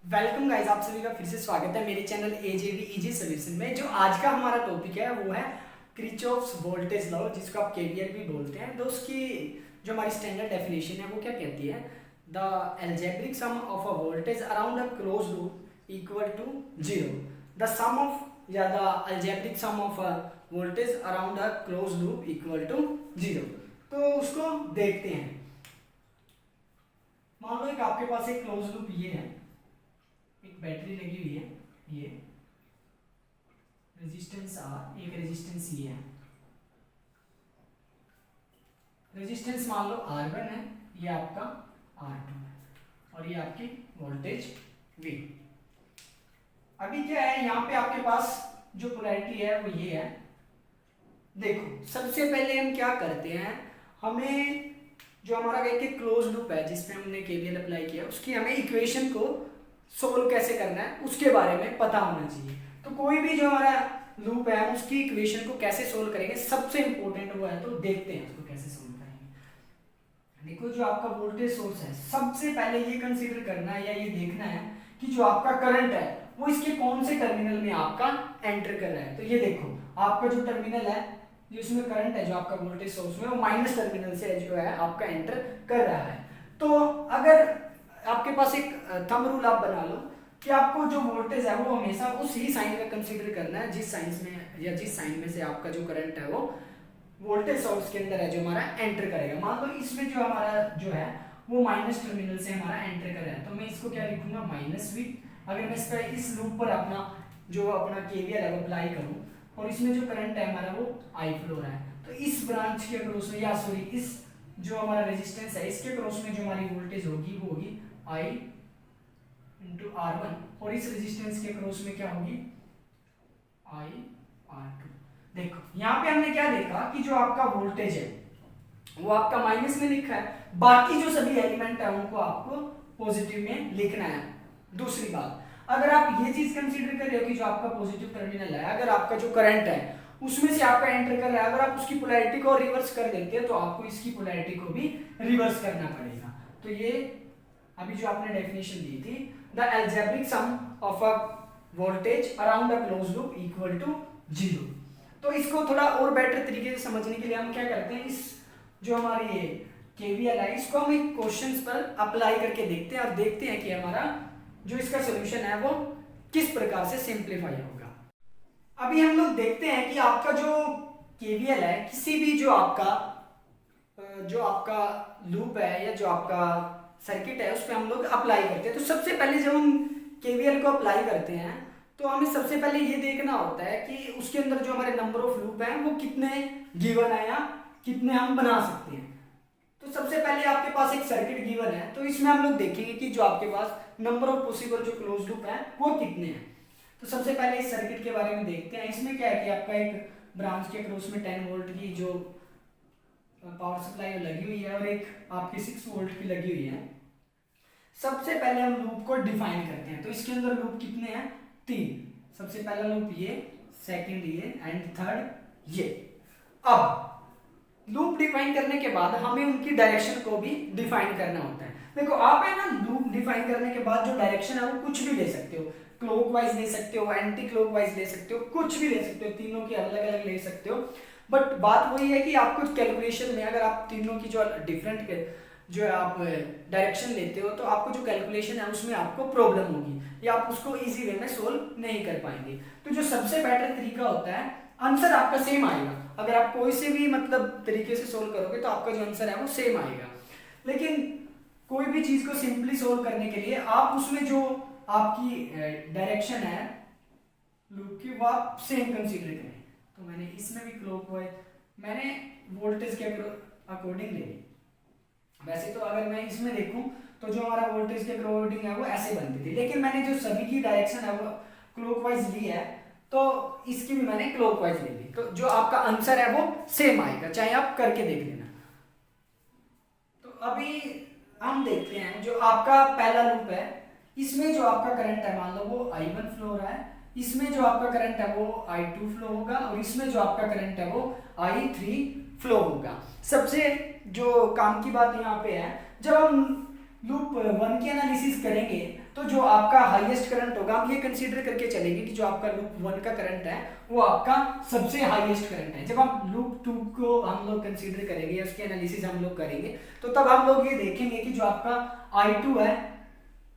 Welcome guys, आप सभी का फिर से स्वागत है मेरे चैनल एजेवी इजी सॉल्यूशन में। जो आज का हमारा टॉपिक है वो है किरचॉफ्स वोल्टेज लॉ, जिसको आप केवीएल भी बोलते हैं। तो उसकी जो हमारी स्टैंडर्ड डेफिनेशन है वो क्या कहती है? The algebraic sum of a voltage around a close loop equal to zero. The sum of या the algebraic sum of a voltage around a close loop equal to zero. तो उसको देखते हैं। मान लो एक आपके पास एक क्लोज लूप ये है, एक बैटरी लगी हुई है, ये रेजिस्टेंस आर, एक रेजिस्टेंस ये है, रेजिस्टेंस मान लो R1 है, ये आपका R2 है और ये आपकी वोल्टेज V। अभी क्या है, यहाँ पे आपके पास जो पोलैरिटी है वो ये है। देखो सबसे पहले हम क्या करते हैं, हमें जो हमारा एक क्लोज लूप है जिसपे हमने केवीएल अप्लाई किया, उसकी हमें इक्वेशन को सोल्व कैसे करना है उसके बारे में पता होना चाहिए। तो कोई भी जो हमारा लूप है उसकी इक्वेशन को कैसे सोल्व करेंगे, सबसे इंपॉर्टेंट वो है। तो देखते हैं उसको कैसे सोल्व करेंगे। देखो जो आपका वोल्टेज सोर्स है, सबसे पहले ये कंसीडर करना है या ये देखना है कि जो आपका करंट है वो इसके कौन से टर्मिनल में आपका एंटर कर रहा है। तो ये देखो आपका जो टर्मिनल है, जो इसमें करंट है जो आपका वोल्टेज सोर्स में, वो माइनस टर्मिनल से जो है आपका एंटर कर रहा है। तो अगर आपके पास एक थंब रूल आप बना लो कि आपको जो वोल्टेज है वो हमेशा उस ही साइन में कंसीडर करना है जिस साइन में या जिस साइन में से आपका जो करंट है वो वोल्टेज सोर्स के अंदर है जो हमारा एंटर करेगा। मान लो इसमें जो हमारा जो है वो माइनस टर्मिनल से हमारा एंटर कर रहा है, तो मैं इसको क्या लिखूंगा, माइनस वी। अगर मैं इस पर इस लूप पर अपना जो अपना केवीएल है वो अप्लाई करूं और इसमें जो करंट है हमारा वो आई फ्लो रहा है, तो इस ब्रांच के अक्रॉस में, या सॉरी इस जो हमारा रेजिस्टेंस है इसके अक्रॉस में जो हमारी वोल्टेज होगी वो होगी आई इंटू R1, और इस रेजिस्टेंस के अक्रॉस में क्या होगी, आई R2। देखो यहाँ पे हमने क्या देखा कि जो आपका वोल्टेज है वो आपका माइनस में लिखा है, बाकी जो सभी एलिमेंट है उनको आपको पॉजिटिव में लिखना है। दूसरी बात, अगर आप ये चीज कंसीडर कर रहे हो कि जो आपका पॉजिटिव टर्मिनल है, अगर आपका जो करंट है उसमें से आपका एंटर कर रहा है, अगर आप उसकी पोलैरिटी को रिवर्स कर देते हैं तो आपको इसकी पोलैरिटी को भी रिवर्स करना पड़ेगा। तो ये अभी जो आपने डेफिनेशन दी थी, the algebraic sum of a voltage around a close loop equal to zero. तो इसको थोड़ा और बेटर तरीके से समझने के लिए हम क्या करते हैं, इस जो हमारी ये केवीएल है इसको हम एक क्वेश्चंस पर अप्लाई करके देखते हैं और देखते हैं कि हमारा जो इसका सोल्यूशन है वो किस प्रकार से सिंप्लीफाई होगा। अभी हम लोग देखते हैं कि आपका जो केवीएल है किसी भी जो आपका लूप है या जो आपका सर्किट है उस पर हम लोग अप्लाई करते हैं। तो सबसे पहले जब हम केवीएल को अप्लाई करते हैं तो हमें सबसे पहले ये देखना होता है कि उसके अंदर जो हमारे नंबर ऑफ लूप हैं वो कितने गिवन है या कितने हम बना सकते हैं। तो सबसे पहले आपके पास एक सर्किट गिवन है, तो इसमें हम लोग देखेंगे कि जो आपके पास नंबर ऑफ पॉसिबल जो क्लोज लूप है वो कितने हैं। तो सबसे पहले इस सर्किट के बारे में देखते हैं। इसमें क्या है कि आपका एक ब्रांच के अक्रॉस में 10 वोल्ट की जो पावर सप्लाई लगी हुई है और एक आपकी 6 वोल्ट की लगी हुई है। सबसे पहले हम लूप को डिफाइन करते हैं। तो इसके अंदर लूप कितने हैं, 3। सबसे पहला लूप ये, सेकंड ये एंड थर्ड ये। अब लूप डिफाइन करने के बाद हमें उनकी डायरेक्शन को भी डिफाइन करना होता है। देखो आप है ना, लूप डिफाइन करने के बाद जो डायरेक्शन है वो कुछ भी ले सकते हो, क्लॉकवाइज ले सकते हो, एंटी क्लॉकवाइज ले सकते हो, कुछ भी ले सकते हो, तीनों की अलग अलग ले सकते हो। बट बात वही है कि आपको कैलकुलेशन में अगर आप तीनों की जो डिफरेंट जो है आप डायरेक्शन लेते हो तो आपको जो कैलकुलेशन है उसमें आपको प्रॉब्लम होगी या आप उसको इजी वे में सोल्व नहीं कर पाएंगे। तो जो सबसे बेटर तरीका होता है, आंसर आपका सेम आएगा। अगर आप कोई से भी मतलब तरीके से सोल्व करोगे तो आपका जो आंसर है वो सेम आएगा। लेकिन कोई भी चीज को सिंपली सोल्व करने के लिए आप उसमें जो आपकी डायरेक्शन है लूप की वो आप सेम कंसीडर करें। तो मैंने इसमें भी क्लॉकवाइज, मैंने वोल्टेज के अकॉर्डिंग ले ली। वैसे तो अगर मैं इसमें देखूं तो जो हमारा वोल्टेज के अकॉर्डिंग है वो ऐसे बनती थी, लेकिन मैंने जो सभी की डायरेक्शन है वो क्लॉकवाइज ली है तो इसकी भी मैंने क्लॉकवाइज ले ली। तो जो आपका आंसर है वो सेम आएगा, चाहे आप करके देख लेना। तो अभी हम देखते हैं जो आपका पहला लूप है, इसमें जो आपका करंट है मान लो वो I1 फ्लो हो रहा है, इसमें जो आपका करंट है वो I2 फ्लो होगा और इसमें जो आपका करंट है वो I3 फ्लो होगा। सबसे जो काम की बात यहाँ पे है, जब हम लूप वन की एनालिसिस करेंगे तो जो आपका हाईएस्ट करंट होगा, हम ये कंसीडर करके चलेंगे कि जो आपका लूप वन का करंट है वो आपका सबसे हाईएस्ट करंट है। जब हम लूप टू को हम लोग कंसीडर करेंगे, उसकी एनालिसिस हम लोग करेंगे, तो तब हम लोग ये देखेंगे कि जो आपका I2 है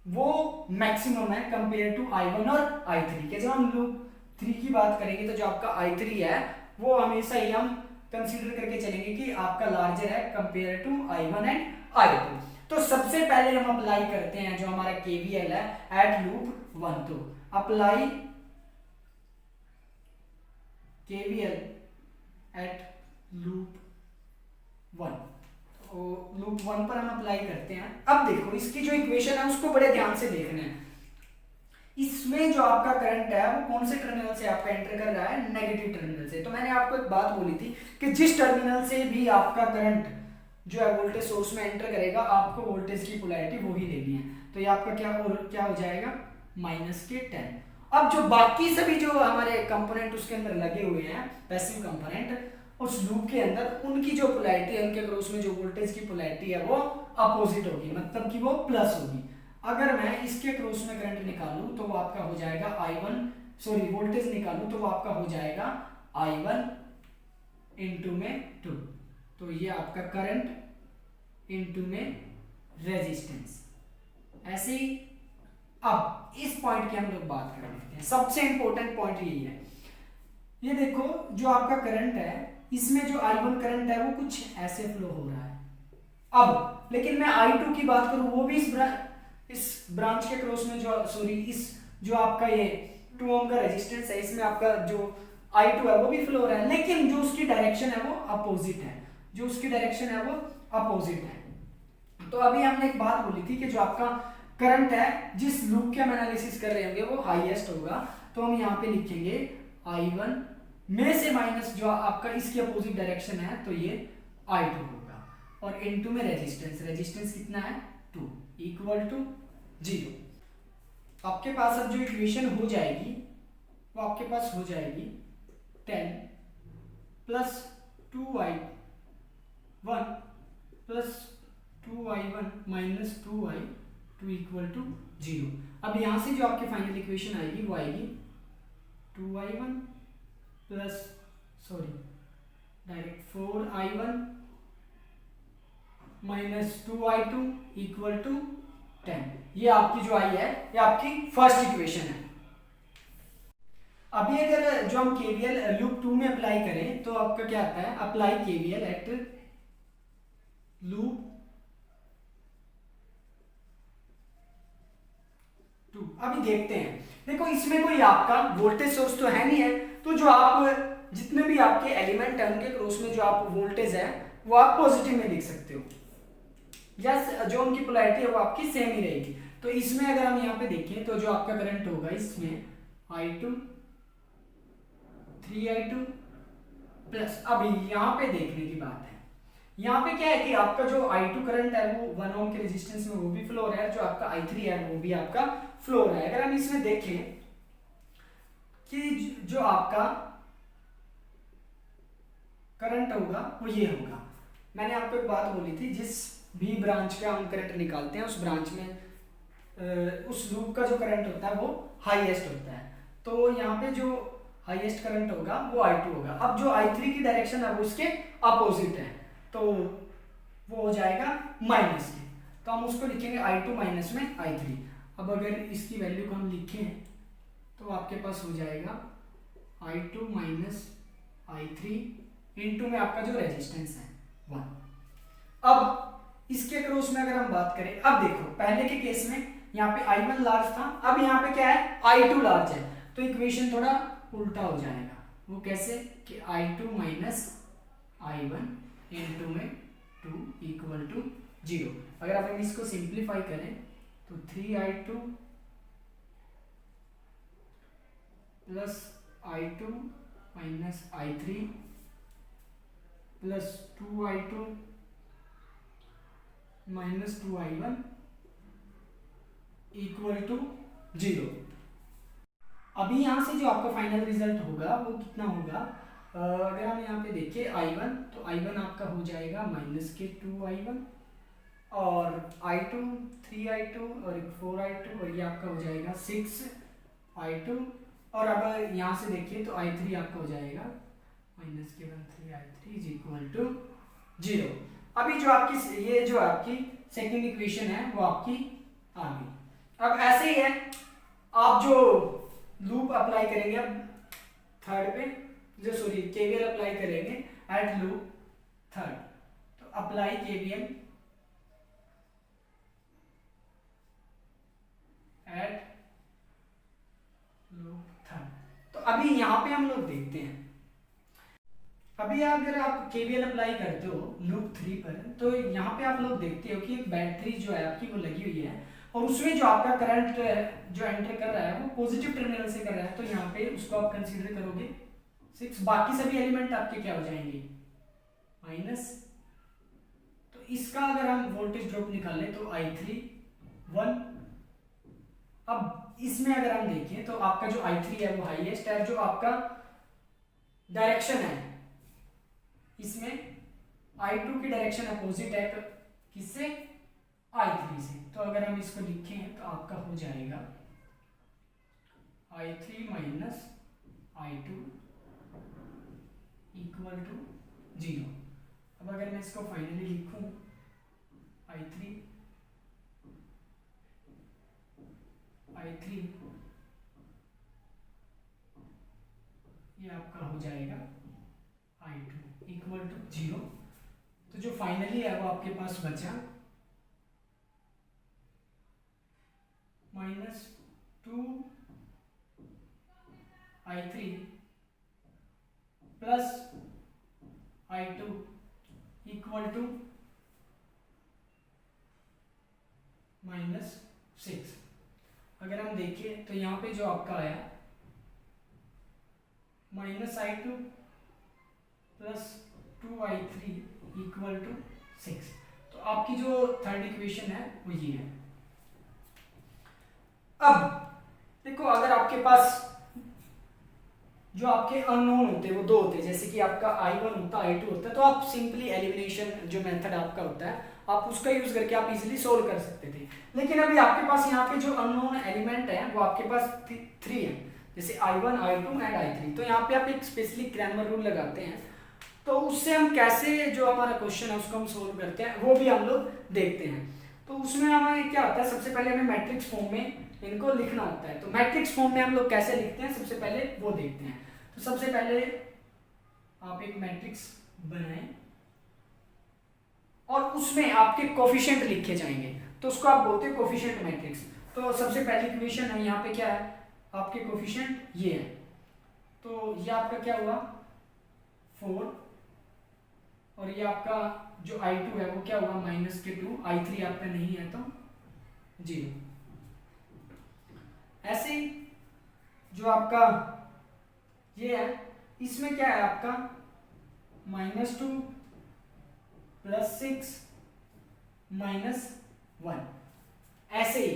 वो मैक्सिमम है कंपेयर टू I1 और I3 के। जब हम लूप थ्री की बात करेंगे तो जो आपका I3 है वो हमेशा ही हम कंसीडर करके चलेंगे कि आपका लार्जर है compare to I1 and I2। तो सबसे पहले हम अप्लाई करते हैं जो हमारा KVL है एट लूप वन। तो apply KVL at loop one, loop one पर हम अप्लाई करते हैं। अब देखो इसकी जो इक्वेशन है उसको बड़े ध्यान से देखना है। इसमें जो आपका करंट है वो कौन से टर्मिनल से आपका एंटर कर रहा है, नेगेटिव टर्मिनल से। तो मैंने आपको एक बात बोली थी कि जिस टर्मिनल से भी आपका करंट जो है वोल्टेज सोर्स में एंटर करेगा, आपको वोल्टेज की पोलैरिटी वही लेनी है। तो ये आपका क्या हो जाएगा, -10। अब जो बाकी सभी जो हमारे कंपोनेंट उसके अंदर लगे हुए हैं, पैसिव कंपोनेंट उस लूप के अंदर, उनकी जो पोलैरिटी है, उनके क्रॉस में जो वोल्टेज की पोलैरिटी है वो अपोजिट होगी, मतलब कि वो प्लस होगी। अगर मैं इसके क्रॉस में करंट निकालूं तो वो आपका हो जाएगा वोल्टेज निकालूं तो वो आपका हो जाएगा I1 इंटू में 2। तो ये आपका करंट इंटू में रेजिस्टेंस। ऐसे ही अब इस पॉइंट की हम लोग बात कर लेते हैं। सबसे इंपॉर्टेंट पॉइंट यही है, ये देखो जो आपका करंट है इसमें जो I1 करंट है वो कुछ ऐसे फ्लो हो रहा है। अब लेकिन मैं I2 की बात करूं, वो भी इस ब्रांच के क्रॉस में इस जो आपका ये 2 ओम का रेजिस्टेंस है, इसमें आपका जो I2 है वो भी फ्लो हो रहा है, लेकिन जो उसकी डायरेक्शन है वो अपोजिट है। जो उसकी डायरेक्शन है वो अपोजिट है। तो अभी हमने एक बात बोली थी कि जो आपका करंट है जिस लूप के हम एनालिसिस कर रहे होंगे वो हाईएस्ट होगा। तो हम यहाँ पे लिखेंगे I1 में से माइनस जो आपका इसकी अपोजिट डायरेक्शन है तो ये I2 होगा, और इनटू में रेजिस्टेंस कितना है 2 इक्वल टू 0। आपके पास अब जो इक्वेशन हो जाएगी वो आपके पास हो जाएगी 10 plus 2I1 plus 2I1 minus 2I2 equal to 0। अब यहां से जो आपकी फाइनल इक्वेशन आएगी वो आएगी 2I1 plus direct 4I1 minus 2I2 equal to 10। ये आपकी जो आई है ये आपकी फर्स्ट इक्वेशन है। अभी अगर जो हम KVL लूप 2 में अप्लाई करें तो आपका क्या आता है, अप्लाई KVL एट लूप 2। अभी देखते हैं, देखो इसमें कोई आपका वोल्टेज सोर्स तो है नहीं है, तो जो आप जितने भी आपके एलिमेंट है उनके क्रॉस में जो आप वोल्टेज है वो आप पॉजिटिव में लिख सकते हो, या जो उनकी पोलैरिटी है वो आपकी सेम ही रहेगी। तो इसमें अगर हम यहाँ पे देखें तो जो आपका करंट होगा इसमें I2 3I2 प्लस, अभी यहाँ पे देखने की बात है, यहाँ पे क्या है कि आपका जो I2 करंट है वो 1 ओम के रेजिस्टेंस में वो भी फ्लो हो रहा है, जो आपका I3 है वो भी आपका फ्लो हो रहा है। अगर हम इसमें देखें कि जो आपका करंट होगा वो ये होगा, मैंने आपको एक बात बोली थी, जिस भी ब्रांच का हम करंट निकालते हैं उस ब्रांच में उस लूप का जो करंट होता है वो हाईएस्ट होता है। तो यहाँ पे जो हाईएस्ट करंट होगा वो I2 होगा। अब जो I3 की डायरेक्शन है वो उसके अपोजिट है, तो वो हो जाएगा माइनस के, तो हम उसको लिखेंगे I2 माइनस में I3। अब अगर इसकी वैल्यू को हम लिखें तो आपके पास हो जाएगा I2 माइनस I3 इंटू में आपका जो रेजिस्टेंस है 1। अब इसके क्रॉस में अगर हम बात करें, अब देखो पहले के केस में यहाँ पे I1 लार्ज था, अब यहाँ पे क्या है I2 लार्ज है, तो इक्वेशन थोड़ा उल्टा हो जाएगा। वो कैसे कि I2 माइनस I1 इंटू में 2 इक्वल टू 0। अगर आप इसको सिंप्लीफाई करें तो 3I2 plus I2 minus I3 plus 2I2 minus 2I1 equal to 0। अभी यहां से जो आपका फाइनल रिजल्ट होगा वो कितना होगा, अगर हम यहाँ पे देखें I1 तो I1 आपका हो जाएगा माइनस के 2I1 और I2 3I2 और एक 4I2 और ये आपका हो जाएगा 6I2। और अब यहाँ से देखिए तो I3 आपका हो जाएगा माइनस के 3I3 इज इक्वल टू 0। अभी जो आपकी ये जो आपकी सेकंड इक्वेशन है वो आपकी आ गई। अब ऐसे ही है, आप जो लूप अप्लाई करेंगे अब थर्ड पे, जो सॉरी केवीएल अप्लाई करेंगे एट लूप थर्ड, तो apply KVL at loop third. तो अभी यहाँ पे हम लोग देखते हैं, अभी अगर आप केवीएल अप्लाई करते हो लूप 3 पर, तो यहाँ पे आप लोग देखते हो कि एक बैटरी जो है आपकी वो लगी हुई है और उसमें जो आपका करंट जो एंटर कर रहा है वो पॉजिटिव टर्मिनल से कर रहा है, तो यहाँ पे उसको आप कंसीडर करोगे 6। बाकी सभी एलिमेंट आपके क्या हो जाएंगे माइनस। तो इसका अगर हम वोल्टेज ड्रॉप निकालें तो I3 1। अब इसमें अगर हम देखें तो आपका जो I3 है वो हाईएस्ट है, जो आपका डायरेक्शन है इसमें I2 की डायरेक्शन अपोजिट है किससे I3 से। तो अगर हम इसको लिखें तो आपका हो जाएगा I3 minus I2 equal to 0। अब अगर मैं इसको फाइनली लिखूं I3 ये आपका हो जाएगा I2 इक्वल टू 0। तो जो फाइनली है वो आपके पास बचा minus 2I3 plus I2 equal to -6। अगर हम देखें तो यहाँ पे जो आपका आया -I2 plus 2I3 equal to 6। तो आपकी जो थर्ड इक्वेशन है वो ये है। अब देखो अगर आपके पास जो आपके अननोन होते हैं वो दो होते हैं, जैसे कि आपका I1 होता है I2 होता है, तो आप सिंपली एलिमिनेशन जो मेथड आपका होता है आप उसका यूज करके आप इजीली सोल्व कर सकते थे। लेकिन अभी आपके पास यहाँ पे जो अननोन एलिमेंट है वो आपके पास 3 है, जैसे I1 I2 एंड I3। तो यहाँ पे आप एक स्पेशली क्रैमर रूल लगाते हैं, तो उससे हम कैसे जो हमारा क्वेश्चन है उसको हम सोल्व करते हैं वो भी हम लोग देखते हैं। तो उसमें हमें क्या होता है, सबसे पहले हमें मैट्रिक्स फॉर्म में इनको लिखना होता है। तो मैट्रिक्स फॉर्म में हम लोग कैसे लिखते हैं सबसे पहले वो देखते हैं। तो सबसे पहले आप एक मैट्रिक्स बनाएं और उसमें आपके कोफिशिएंट लिखे जाएंगे, तो उसको आप बोलते हैं कोफिशिएंट मैट्रिक्स। तो सबसे पहली इक्वेशन है यहाँ पे क्या है, आपके कोफिशिएंट ये है, तो ये आपका क्या हुआ 4 और ये आपका जो I2 है वो क्या हुआ -2, I3 आपका नहीं है तो 0। ऐसे ही जो आपका ये है इसमें क्या है आपका -2 प्लस 6 -1। ऐसे ही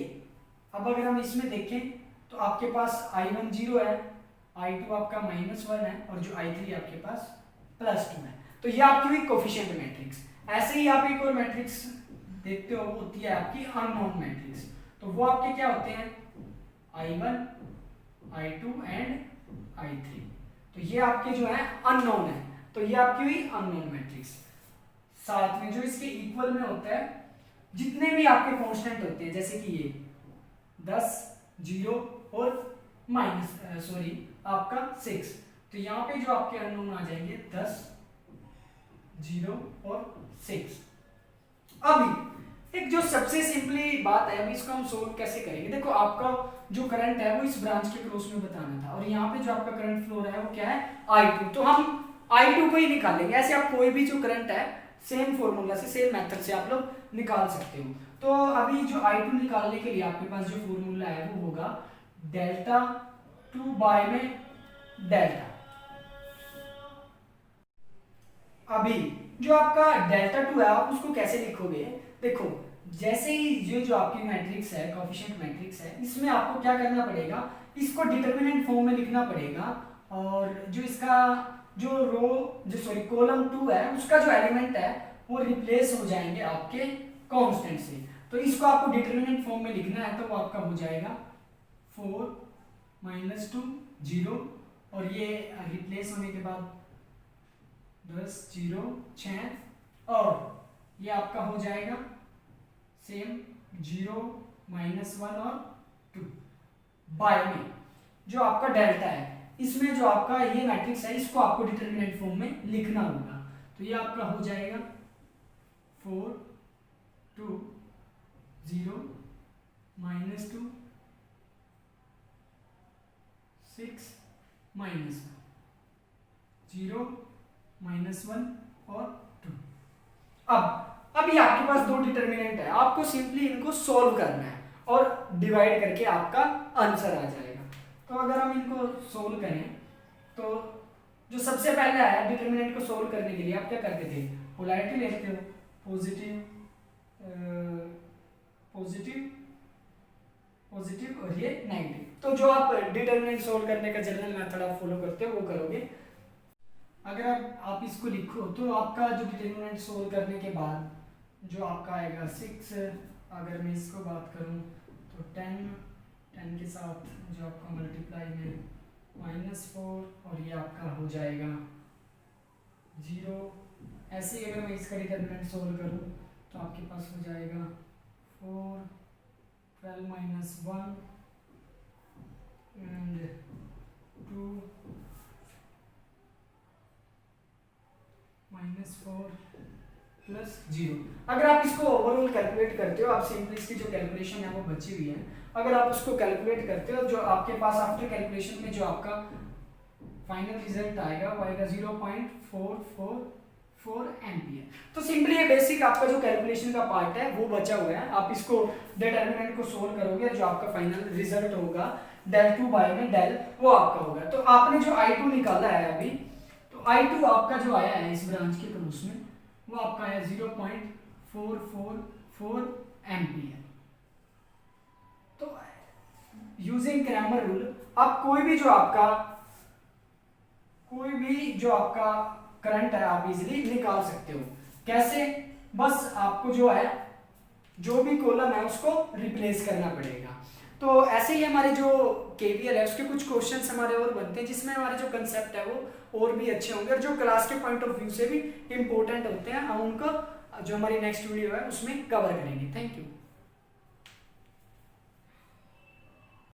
अब अगर हम इसमें देखें तो आपके पास I1 0 है, I2 आपका -1 है और जो I3 आपके पास +2 है। तो ये आपकी हुई कोफिशिएंट मैट्रिक्स। ऐसे ही आप एक और मैट्रिक्स देखते हो वो होती है आपकी अननोन मैट्रिक्स। तो वो आपके क्या होते हैं I1 I2 एंड I3। तो ये आपके जो है अननोन है, तो ये आपकी हुई अननोन मैट्रिक्स। साथ में जो इसके इक्वल में होता है जितने भी आपके कांस्टेंट होते हैं, जैसे कि ये 10 0 और आपका 6, तो यहाँ पे जो आपके अननोन आ जाएंगे 10 0 और 6। अभी एक जो सबसे सिंपली बात है, अभी इसको हम सोल्व कैसे करेंगे। देखो आपका जो करंट है वो इस ब्रांच के क्रॉस में बताना था और यहाँ पे जो आपका करंट फ्लो रहा है वो क्या है I2, तो हम I2 को ही निकालेंगे। ऐसे आप कोई भी जो करंट है सेम फॉर्मूला से सेम मेथड से आप लोग निकाल सकते हो। तो अभी जो I2 निकालने के लिए आपके पास जो फॉर्मूला है वो होगा डेल्टा 2 बाय में डेल्टा। अभी जो आपका डेल्टा 2 है आप उसको कैसे लिखोगे, देखो जैसे ही ये जो आपकी मैट्रिक्स है कोफिशिएंट मैट्रिक्स है, इसमें आपको क्या करना पड़ेगा, इसको डिटरमिनेंट फॉर्म में लिखना पड़ेगा और जो इसका जो रो जो कॉलम 2 है उसका जो एलिमेंट है वो रिप्लेस हो जाएंगे आपके कांस्टेंट से। तो इसको आपको डिटरमिनेंट फॉर्म में लिखना है, तो वो आपका हो जाएगा 4 - 2 0, और ये रिप्लेस होने के बाद 10 0 6, और ये आपका हो जाएगा सेम 0 -1 और 2 बाय में जो आपका डेल्टा है, इसमें जो आपका ये मैट्रिक्स है इसको आपको डिटरमिनेंट फॉर्म में लिखना होगा। तो ये आपका हो जाएगा 4 2 0 -2 6 -1 0 -1 और 2। अब ये आपके पास दो डिटरमिनेंट है, आपको सिंपली इनको सोल्व करना है और डिवाइड करके आपका आंसर आ जाएगा। तो अगर हम इनको सोल्व करें तो जो सबसे पहले आया डिटरमिनेंट को सोल्व करने के लिए आप क्या करते थे, पोलैरिटी लेते हो, पॉजिटिव और ये नेगेटिव। तो जो आप डिटरमिनेंट सोल्व करने का जनरल मेथड आप फॉलो करते हो वो करोगे। अगर आप इसको लिखो तो आपका जो डिटरमिनेंट सोल्व करने के बाद जो आपका आएगा 6, अगर मैं इसको बात करूं तो 10 के साथ जो आपका मल्टीप्लाई में -4, और ये आपका हो जाएगा 0। ऐसे ही अगर मैं इसका डिटरमिनेंट सोल्व करूं तो आपके पास हो जाएगा 4 12 -1 एंड 2 -4 + 0। अगर आप इसको ओवरऑल कैलकुलेट करते हो, आप सिंपली इसकी जो कैलकुलेशन है वो बची हुई है, अगर आप उसको कैलकुलेट करते हो जो आपके पास आफ्टर कैलकुलेशन में जो आपका फाइनल रिजल्ट आएगा वो आएगा 0.444 एम्पियर। तो सिंपली ये बेसिक आपका जो कैलकुलेशन का पार्ट है वो बचा हुआ है, आप इसको डिटरमिनेंट को सोल्व करोगे, जो आपका फाइनल रिजल्ट होगा del 2 बाय में del वो आपका होगा। तो आपने जो I2 निकाला है अभी, तो I2 आपका जो आया है इस ब्रांच के क्रॉस में वो आपका है 0.444 एम्पियर। तो यूजिंग क्रैमर रूल आप कोई भी जो आपका करंट है आप इजीली निकाल सकते हो। कैसे, बस आपको जो है जो भी कॉलम है उसको रिप्लेस करना पड़ेगा। तो ऐसे ही हमारे जो केवीएल है उसके कुछ क्वेश्चंस हमारे और बनते हैं जिसमें हमारे जो कंसेप्ट है वो और भी अच्छे होंगे और जो क्लास के पॉइंट ऑफ व्यू से भी इंपॉर्टेंट होते हैं, हम उनको जो हमारी नेक्स्ट वीडियो है उसमें कवर करेंगे। Thank you.